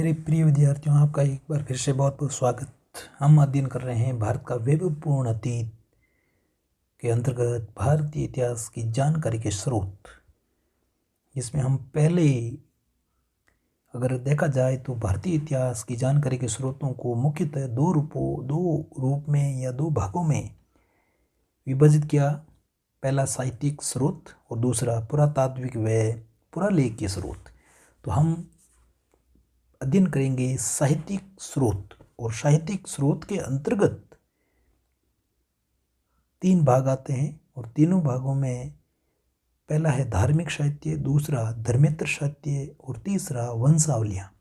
मेरे प्रिय विद्यार्थियों, आपका एक बार फिर से बहुत बहुत स्वागत। हम अध्ययन कर रहे हैं भारत का वैभवपूर्ण अतीत के अंतर्गत भारतीय इतिहास की जानकारी के स्रोत, जिसमें हम पहले अगर देखा जाए तो भारतीय इतिहास की जानकारी के स्रोतों को मुख्यतः दो रूप में या दो भागों में विभाजित किया। पहला साहित्यिक स्रोत और दूसरा पुरातात्विक व पुरालेखीय स्रोत। तो हम अध्ययन करेंगे साहित्यिक स्रोत, और साहित्यिक स्रोत के अंतर्गत तीन भाग आते हैं, और तीनों भागों में पहला है धार्मिक साहित्य, दूसरा धर्मेतर साहित्य और तीसरा वंशावलियाँ।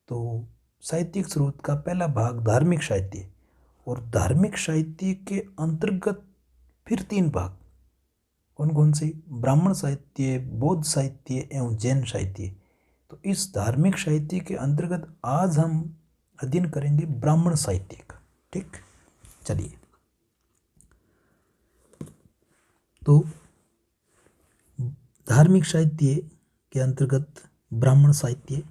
तो साहित्यिक स्रोत का पहला भाग धार्मिक साहित्य, और धार्मिक साहित्य के अंतर्गत फिर तीन भाग कौन कौन से? ब्राह्मण साहित्य, बौद्ध साहित्य एवं जैन साहित्य। तो इस धार्मिक साहित्य के अंतर्गत आज हम अध्ययन करेंगे ब्राह्मण साहित्य का। ठीक, चलिए। तो धार्मिक साहित्य के अंतर्गत ब्राह्मण साहित्य,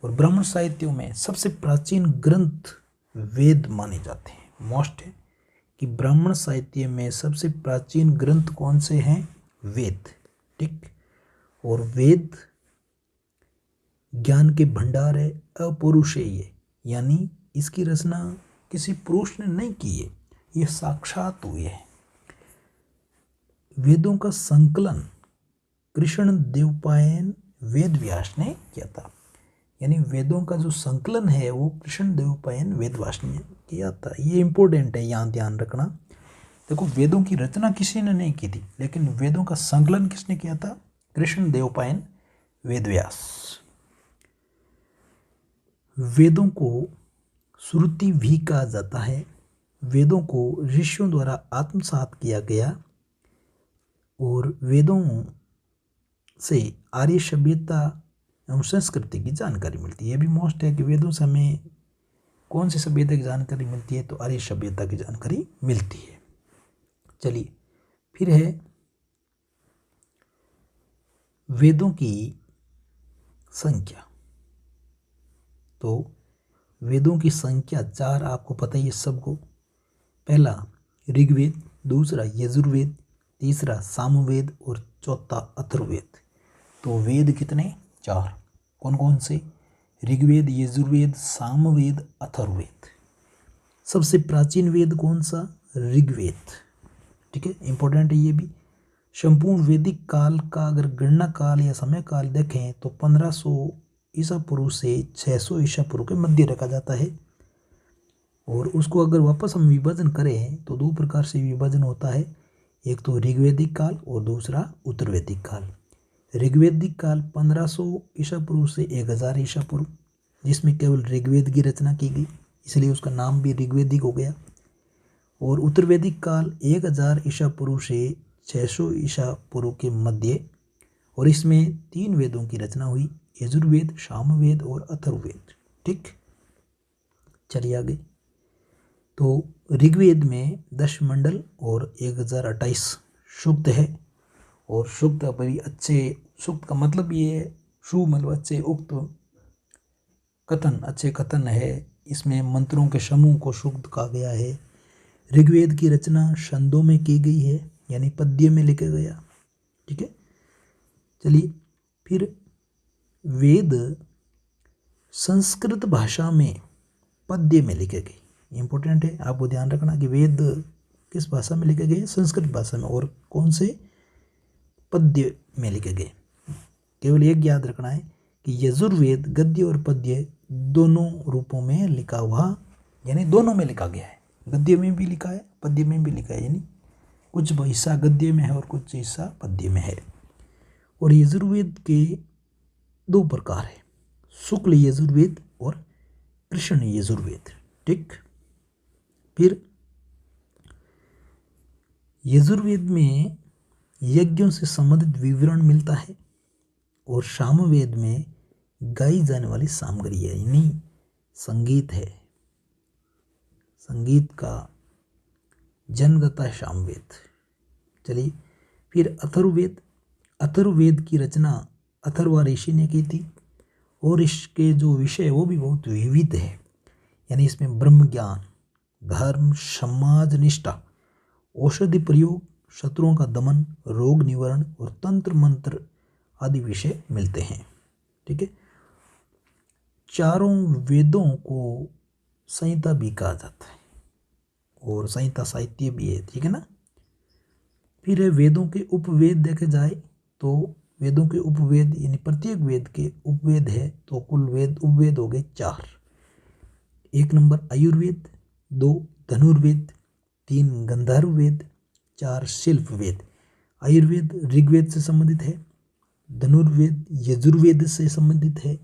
और ब्राह्मण साहित्यों में सबसे प्राचीन ग्रंथ वेद माने जाते हैं। मोस्ट है कि ब्राह्मण साहित्य में सबसे प्राचीन ग्रंथ कौन से हैं? वेद। ठीक, और वेद ज्ञान के भंडार है, अपौरुषेय, यानी इसकी रचना किसी पुरुष ने नहीं की है, ये साक्षात हुए है। वेदों का संकलन कृष्ण देवपायन वेद व्यास ने किया था, यानी वेदों का जो संकलन है वो कृष्ण देवपायन वेद व्यास ने किया था। ये इंपॉर्टेंट है, यहाँ ध्यान रखना। देखो, वेदों की रचना किसी ने नहीं की थी, लेकिन वेदों का संकलन किसने किया था? कृष्ण देवपायन वेद व्यास। वेदों को श्रुति भी कहा जाता है। वेदों को ऋषियों द्वारा आत्मसात किया गया, और वेदों से आर्य सभ्यता एवं संस्कृति की जानकारी मिलती है। ये भी मोस्ट है कि वेदों से हमें कौन सी सभ्यता की जानकारी मिलती है? तो आर्य सभ्यता की जानकारी मिलती है। चलिए, फिर है वेदों की संख्या। तो वेदों की संख्या 4 आपको पता ही है सबको। पहला ऋग्वेद, दूसरा यजुर्वेद, तीसरा सामवेद और चौथा अथर्ववेद। तो वेद कितने? 4। कौन कौन से? ऋग्वेद, यजुर्वेद, सामवेद, अथर्ववेद। सबसे प्राचीन वेद कौन सा? ऋग्वेद। ठीक है, इंपॉर्टेंट है ये भी। संपूर्ण वैदिक काल का अगर गणना काल या समय काल देखें तो 1500 ईसा पूर्व से 600 ईसा पूर्व के मध्य रखा जाता है। और उसको अगर वापस हम विभाजन करें तो दो प्रकार से विभाजन होता है, एक तो ऋग्वैदिक काल और दूसरा उत्तरवैदिक काल। ऋग्वैदिक काल 1500 ईसा पूर्व से 1000 ईसा पूर्व, जिसमें केवल ऋग्वेद की रचना की गई, इसलिए उसका नाम भी ऋग्वैदिक हो गया। और उत्तरवैदिक काल 1000 ईसा पूर्व से 600 ईसा पूर्व के मध्य, और इसमें 3 वेदों की रचना हुई, यजुर्वेद, सामवेद और अथर्ववेद। ठीक, चलिए आगे। तो ऋग्वेद में 10 मंडल और 1028 सूक्त है, और सूक्त बड़ी अच्छे, सूक्त का मतलब ये है, शु मतलब अच्छे, उक्त कथन, अच्छे कथन है। इसमें मंत्रों के समूह को सूक्त कहा गया है। ऋग्वेद की रचना छंदों में की गई है, यानी पद्य में लिखा गया। ठीक है, चलिए। फिर वेद संस्कृत भाषा में पद्य में लिखे गए। इंपॉर्टेंट है, आपको ध्यान रखना कि वेद किस भाषा में लिखे गए? संस्कृत भाषा में। और कौन से? पद्य में लिखे गए। केवल एक याद रखना है कि यजुर्वेद गद्य और पद्य दोनों रूपों में लिखा हुआ, यानी दोनों में लिखा गया है। गद्य में भी लिखा है, पद्य में भी लिखा है, यानी कुछ हिस्सा गद्य में है और कुछ हिस्सा पद्य में है। और यजुर्वेद के 2 प्रकार है, शुक्ल यजुर्वेद और कृष्ण यजुर्वेद। ठीक, फिर यजुर्वेद में यज्ञों से संबंधित विवरण मिलता है, और सामवेद में गाई जाने वाली सामग्री है, यानी संगीत है। संगीत का जन्मदाता है सामवेद। चलिए, फिर अथर्ववेद। अथर्ववेद की रचना अथर्वा ऋषि ने की थी, और इसके जो विषय है वो भी बहुत विविध है। यानी इसमें ब्रह्म ज्ञान, धर्म, समाज निष्ठा, औषधि प्रयोग, शत्रुओं का दमन, रोग निवारण और तंत्र मंत्र आदि विषय मिलते हैं। ठीक है। चारों वेदों को संहिता भी कहा जाता है और संहिता साहित्य भी है। ठीक है ना। फिर है वेदों के उपवेद देखे जाए तो वेदों के उपवेद यानी प्रत्येक वेद के उपवेद है तो कुल वेद उपवेद हो गए 4। 1 नंबर आयुर्वेद, 2 धनुर्वेद, 3 गंधर्व वेद, 4 शिल्प वेद। आयुर्वेद ऋग्वेद से संबंधित है, धनुर्वेद यजुर्वेद से संबंधित है,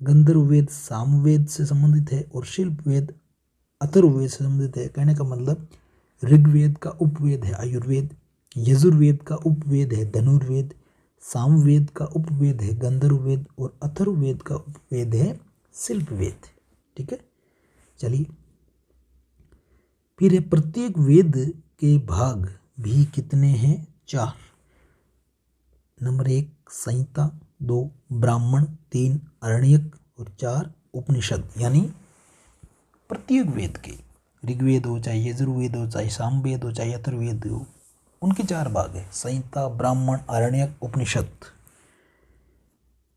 गंधर्व वेद सामवेद से संबंधित है और शिल्प वेद अथर्ववेद से संबंधित है। कहने का मतलब ऋग्वेद का उपवेद है आयुर्वेद, यजुर्वेद का उपवेद है धनुर्वेद, सामवेद का उपवेद है गंधर्ववेद और अथर्ववेद का उपवेद है शिल्पवेद। ठीक है। चलिए फिर है प्रत्येक वेद के भाग भी कितने हैं? 4। नंबर 1 संहिता, 2 ब्राह्मण, 3 आरण्यक और 4 उपनिषद। यानी प्रत्येक वेद के ऋग्वेद हो चाहे यजुर्वेद हो चाहे सामवेद हो चाहे अथर्ववेद हो उनके 4 भाग है, संहिता, ब्राह्मण, आरण्यक, उपनिषद।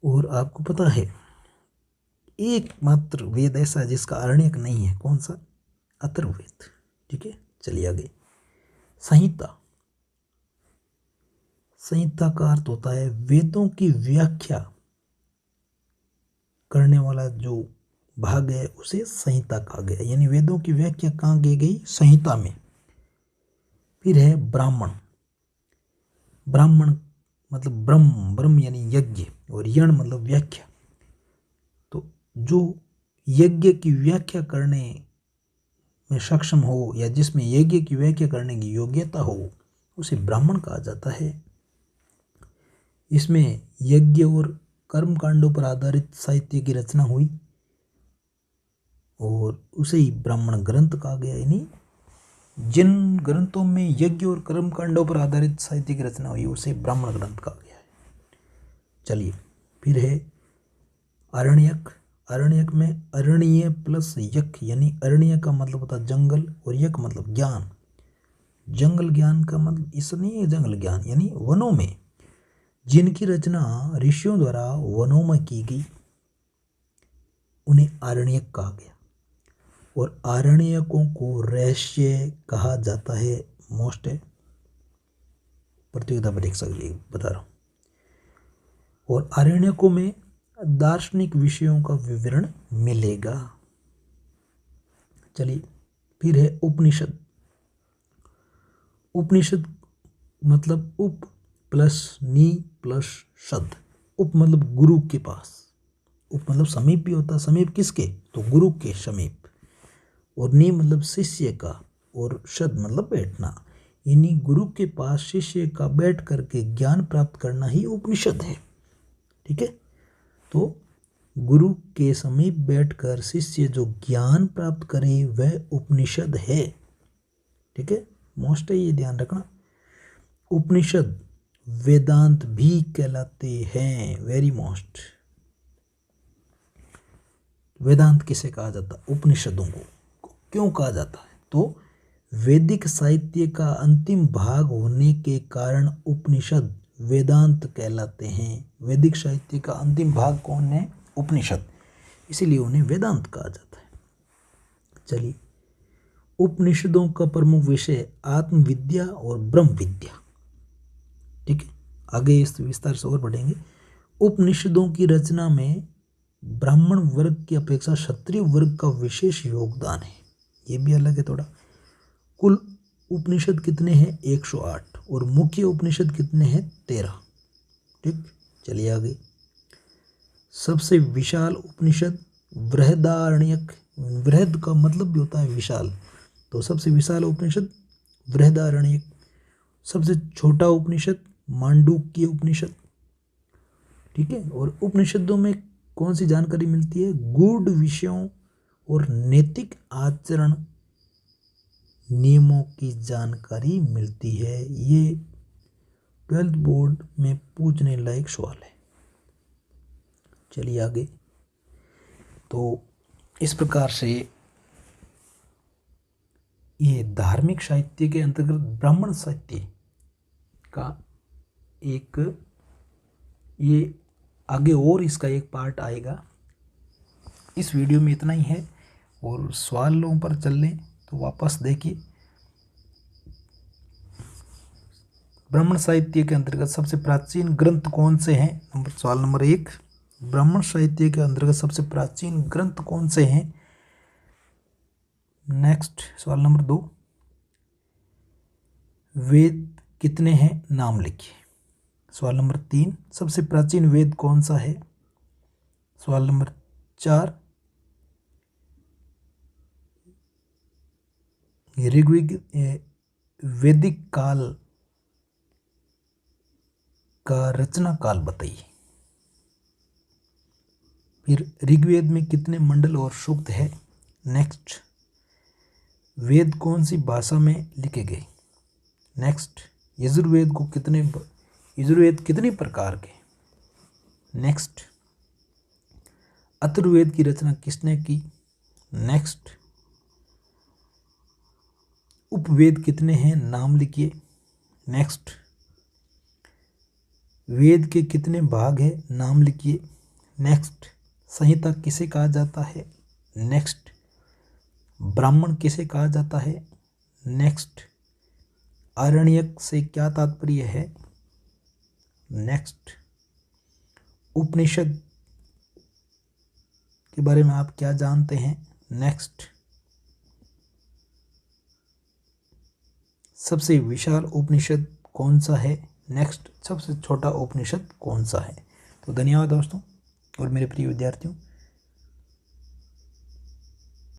और आपको पता है एकमात्र वेद ऐसा है जिसका आरण्यक नहीं है, कौन सा? अथर्ववेद। ठीक है। चलिए आगे। संहिता, संहिता का अर्थ होता है वेदों की व्याख्या करने वाला जो भाग है उसे संहिता कहा गया। यानी वेदों की व्याख्या कहाँ की गई? संहिता में। फिर है ब्राह्मण, ब्राह्मण मतलब ब्रह्म, ब्रह्म यानी यज्ञ और यण मतलब व्याख्या। तो जो यज्ञ की व्याख्या करने में सक्षम हो या जिसमें यज्ञ की व्याख्या करने की योग्यता हो उसे ब्राह्मण कहा जाता है। इसमें यज्ञ और कर्म कांडों पर आधारित साहित्य की रचना हुई और उसे ही ब्राह्मण ग्रंथ कहा गया। यानी जिन ग्रंथों में यज्ञ और कर्म कांडों पर आधारित साहित्य की रचना हुई उसे ब्राह्मण ग्रंथ कहा गया है। चलिए फिर है आरण्यक। आरण्यक में अरण्य प्लस यक, यानी अरण्य का मतलब होता है जंगल और यक मतलब ज्ञान। जंगल ज्ञान का मतलब इस नहीं है, जंगल ज्ञान यानी वनों में जिनकी रचना ऋषियों द्वारा वनों में की गई उन्हें आरण्यक कहा गया। और आरण्यकों को रहस्य कहा जाता है। मोस्ट है, प्रतियोगिता परीक्षा के लिए बता रहा हूँ। और आरण्यकों में दार्शनिक विषयों का विवरण मिलेगा। चलिए फिर है उपनिषद। उपनिषद मतलब उप प्लस नी प्लस शद। उप मतलब गुरु के पास, उप मतलब समीप भी होता है। समीप किसके? तो गुरु के समीप। और नी मतलब शिष्य का और शद मतलब बैठना। यानी गुरु के पास शिष्य का बैठ करके ज्ञान प्राप्त करना ही उपनिषद है। ठीक है। तो गुरु के समीप बैठकर शिष्य जो ज्ञान प्राप्त करे वह उपनिषद है। ठीक है। मोस्ट है, ये ध्यान रखना। उपनिषद वेदांत भी कहलाते हैं। Very most. वेदांत किसे कहा जाता है? उपनिषदों को। क्यों कहा जाता है? तो वैदिक साहित्य का अंतिम भाग होने के कारण उपनिषद वेदांत कहलाते हैं। वैदिक साहित्य का अंतिम भाग कौन है? उपनिषद, इसीलिए उन्हें वेदांत कहा जाता है। चलिए उपनिषदों का प्रमुख विषय आत्मविद्या और ब्रह्म विद्या। ठीक है। आगे इस विस्तार से और बढ़ेंगे। उपनिषदों की रचना में ब्राह्मण वर्ग की अपेक्षा क्षत्रिय वर्ग का विशेष योगदान है। ये भी अलग है थोड़ा। कुल उपनिषद कितने हैं? 108 और मुख्य उपनिषद कितने हैं? 13। ठीक। चलिए आगे। सबसे विशाल उपनिषद बृहदारण्यक। बृहद का मतलब भी होता है विशाल, तो सबसे विशाल उपनिषद बृहदारण्यक। सबसे छोटा उपनिषद मांडूक्य उपनिषद। ठीक है। और उपनिषदों में कौन सी जानकारी मिलती है? गूढ़ विषयों और नैतिक आचरण नियमों की जानकारी मिलती है। ये 12th बोर्ड में पूछने लायक सवाल है। चलिए आगे। तो इस प्रकार से ये धार्मिक साहित्य के अंतर्गत ब्राह्मण साहित्य का एक, ये आगे और इसका एक पार्ट आएगा। इस वीडियो में इतना ही है, और सवालों पर चल लें तो वापस देखिए। ब्राह्मण साहित्य के अंतर्गत सबसे प्राचीन ग्रंथ कौन से हैं? सवाल नंबर 1, ब्राह्मण साहित्य के अंतर्गत सबसे प्राचीन ग्रंथ कौन से हैं? नेक्स्ट सवाल नंबर 2, वेद कितने हैं? नाम लिखिए। सवाल नंबर 3, सबसे प्राचीन वेद कौन सा है? सवाल नंबर 4, ऋग्वेद वैदिक काल का रचना काल बताइए। फिर ऋग्वेद में कितने मंडल और सूक्त है? नेक्स्ट, वेद कौन सी भाषा में लिखे गए? नेक्स्ट, यजुर्वेद कितने प्रकार के? नेक्स्ट, अथर्ववेद की रचना किसने की? नेक्स्ट, उपवेद कितने हैं? नाम लिखिए। नेक्स्ट, वेद के कितने भाग हैं? नाम लिखिए। नेक्स्ट, संहिता किसे कहा जाता है? नेक्स्ट, ब्राह्मण किसे कहा जाता है? नेक्स्ट, आरण्यक से क्या तात्पर्य है? नेक्स्ट, उपनिषद के बारे में आप क्या जानते हैं? नेक्स्ट, सबसे विशाल उपनिषद कौन सा है? नेक्स्ट, सबसे छोटा उपनिषद कौन सा है? तो धन्यवाद दोस्तों और मेरे प्रिय विद्यार्थियों।